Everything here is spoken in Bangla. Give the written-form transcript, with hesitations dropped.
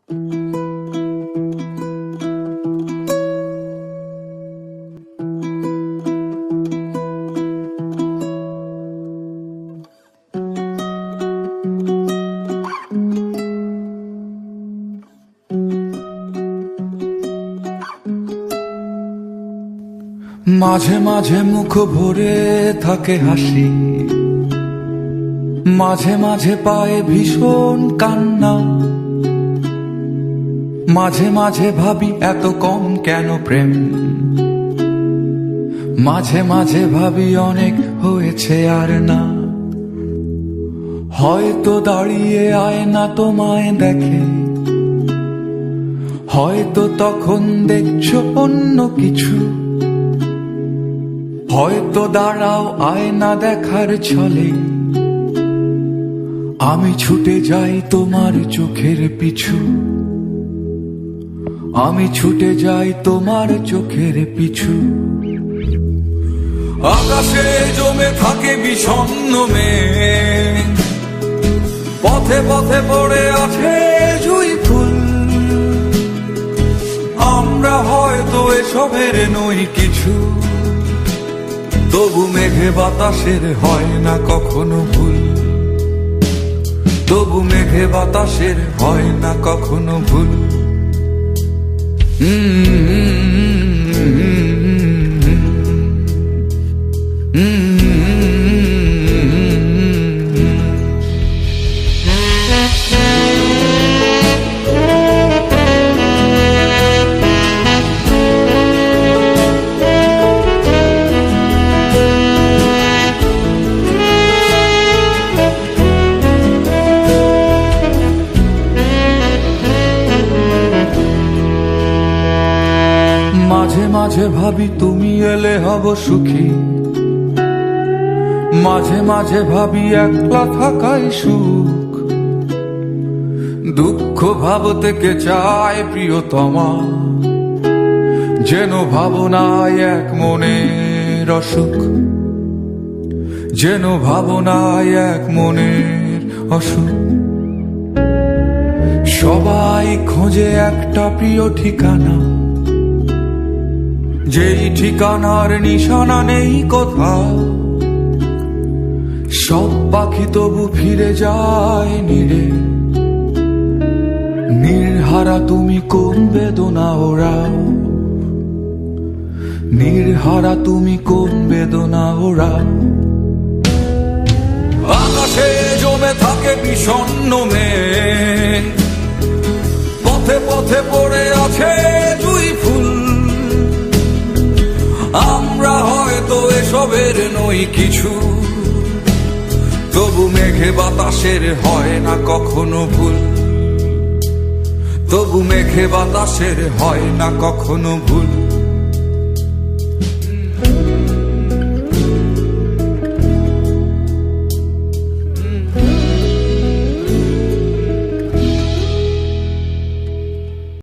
মাঝে মাঝে মুখ ভরে থাকে হাসি, মাঝে মাঝে পায়ে ভীষণ কান্না। মাঝে মাঝে ভাবি এত কম কেন প্রেম, মাঝে মাঝে ভাবি অনেক হয়েছে আর না। হয়তো দাঁড়িয়ে আয়না তোমায় দেখে, হয়তো তখন দেখছো অন্য কিছু। হয়তো দাঁড়াও আয়না দেখার ছলে, আমি ছুটে যাই তোমার চোখের পিছু। আমি ছুটে যাই তোমার চোখের পিছু। আকাশে জমে থাকে বিষণ্ণ মেঘ, পথে পথে পড়ে আছে জুঁই ফুল। আমরা হয়তো এসবের নই কিছু, তবু মেঘে বাতাসের হয় না কখনো ভুল। তবু মেঘে বাতাসের হয় না কখনো ভুল। মাঝে মাঝে ভাবি তুমি এলে হব সুখী, মাঝে মাঝে ভাবি একলা থাকাই সুখ। দুঃখ ভাবতে কে চায় প্রিয়তমা, যেন ভাবনায় এক মনের অসুখ। যেন ভাবনায় এক মনের অসুখ। সবাই খোঁজে একটা প্রিয় ঠিকানা, যেই ঠিকানার নিশানা নেই কোথাও। সব পাখি তবু ফিরে যায় নীড়ে, নির্হারা তুমি কোন বেদনা ওরাও। নির্হারা তুমি কোন বেদনা ওরাও। আকাশে জমে থাকে বিষণ্ণ মেঘ, পথে পথে পড়ে আছে জুঁই ফুল। আমরা হয়তো এসবের নই কিছু, তবু মেঘে বাতাসের হয় না কখনো ভুল। তবু মেঘে বাতাসের হয় না কখনো ভুল।